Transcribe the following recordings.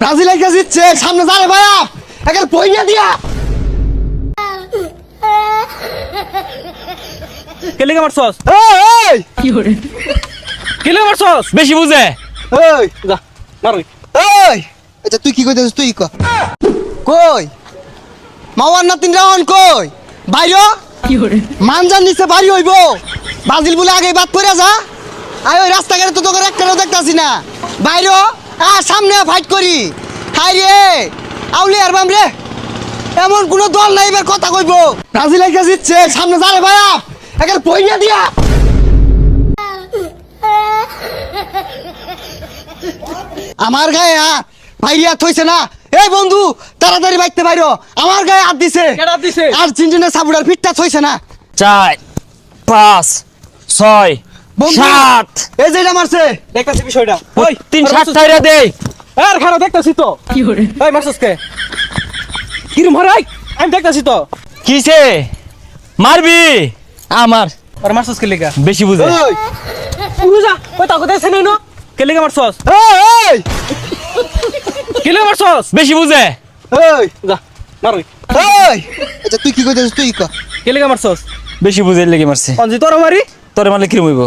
Brazil আইকা জিতছে সামনে যারে ভাইয়া একাল পইয়া দিয়া কেলে মারছস এই কি করে কেলে মারছস বেশি বুঝে এই যা মারুই এই আচ্ছা তুই কি কইতেছিস তুই কই মাওয়ার নাতিন রাওয়ান কই বাইরে কি করে মানজার নিচে বাড়ি হইব ব্রাজিল বলে আগে বাদ পড়ে যা আয় ওই রাস্তাঘাটে তো তোকে একটাও দেখতাছি না বাইরে সামনে ফাইট করি হাই রে আউলি আর বাম রে এমন কোন দল নাই এবার কথা কইব ব্রাজিল আইকা জিতছে সামনে যারে ভাইয়া একাল পইয়া দিয়া আমার গায়ে ভাইয়া থইছে না এই বন্ধু তাড়াতাড়ি বাইতে বাইরো আমার গায়ে হাত দিছে কেডা দিছে আর চিনচিনে সাবুড়ার ফিটটা থইছে না 4 5 6 বন্ধু 7 এই যেটা মারছে দেখতাছি বিষয়টা ওই 3 7 টাইরা দে আর খারাপ দেখতাছি তো কি করে ওই মারছস কে কিরম হরাই আমি দেখতাছি তো কিসে মারবি আমার আর মারছস কে লেগা বেশি বুঝে ওই বুঝা ওই তাকো দেছে না কে লেগা মারছস এই কে লেগা মারছস বেশি বুঝে এই যা মারুই এই আচ্ছা তুই কি কইতেছিস তুই ক কে লেগা মারছস বেশি বুঝে লেগে মারছে অঞ্জি তোর মারি তোরে মারলে কিরম হইব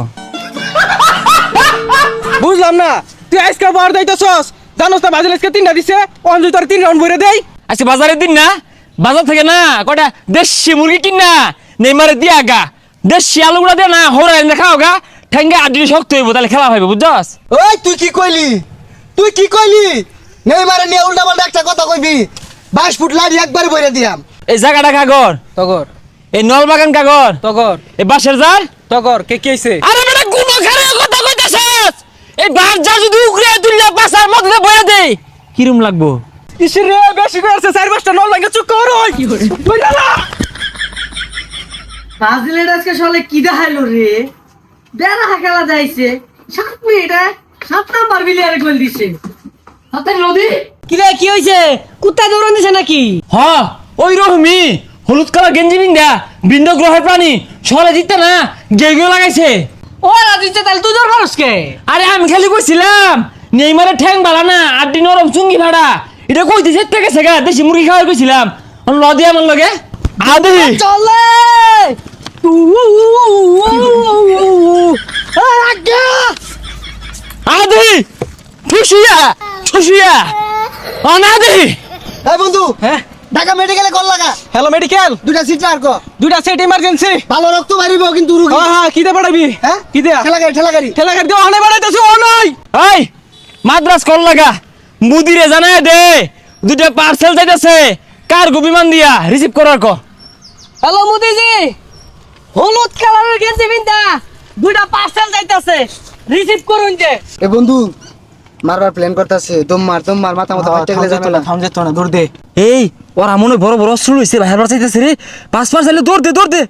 বুঝলাম না তুই আজকে বার দাইতেছস জানোস না বাজারে আজকে 3টা দিছে অঞ্জি তোর 3 রাউন্ড ভরে দেই আজকে বাজারের দিন না বাজার থেকে না কটা দেশি মুরগি কিনা নেইমারে দিয়া গা দেশি আলুগুলা দে না হরাই না খাও গা ঠেঙ্গে আড্ডি শক্ত হইব তাহলে খেলা হইব বুঝছস ওই তুই কি কইলি নেইমারে নিয়ে উল্টা পাল্টা একটা কথা কইবি 22 ফুট লাড়ি একবার বইরে দিয়াম এই জায়গাটা কাগর তগর এই নলবাগান কাগর তগর এই বাসের জার তগর কে কি হইছে আরে বেটা গুনো খারে কথা কইতাছস এই বাস যা যদি উগরে তুললে পাছার মধ্যে বইয়া দেই কিরম লাগবো ইসরে বেশি করছে 4-5টা নল লাগে চুপ কর ওই কি করে বুঝলা না ব্রাজিলের আজকে সলে কি দেখাইলো রে বেড়া খেলা যাইছে 7 মিনিটে 7 নাম্বার বিলিয়ারে গোল দিছে হাতের নদী কি রে কি হইছে কুত্তা দৌড়ান দিছে নাকি হ ওই রহমি হলুদ কালার গেঞ্জি বিন্দা বৃন্দ গ্রহের প্রাণী সরে দিতে না গেগিও লাগাইছে ও রাজিতে তাহলে তুই দৌড় মারস কে আরে আমি খালি কইছিলাম নেইমারে ঠ্যাং বালা না আড্ডি নরম চুঙ্গি ভাড়া এটা কইতে যেতে গেছে গা দেশি মুরগি খাওয়াই কইছিলাম লদি আমার লগে আদি চলে আদি খুশিয়া খুশিয়া অনাদি এই বন্ধু হ্যাঁ ঢাকা মেডিকেলে কল লাগা হ্যালো মেডিকেল দুটা সিট আর ক দুইটা সেট ইমার্জেন্সি ভালো রক্ত বাড়িব কিন্তু রুগী হ্যাঁ হ্যাঁ কি দে পড়াবি হ্যাঁ কি দে ঠেলা গাড়ি ঠেলা গাড়ি দে অনে বাড়াইতেছি ও নাই এই মাদ্রাস কল লাগা মুদিরে জানায় দে দুটা পার্সেল যাইতাছে কার্গো বিমান দিয়া রিসিভ করার ক হ্যালো মোদিজি হলুদ কালারের গেঞ্জি বিন্দা দুইটা পার্সেল যাইতাছে রিসিভ করুন যে এ বন্ধু মারবার প্ল্যান করতেছে দম মার মাথা মাথা ফাইটে গেলে যাবে না থাম যেত না দৌড় দে এই ওরা মনে বড় বড় অস্ত্র লইছে বাইরে চাইতেছে রে পাঁচ পাঁচ চাইলে দৌড় দে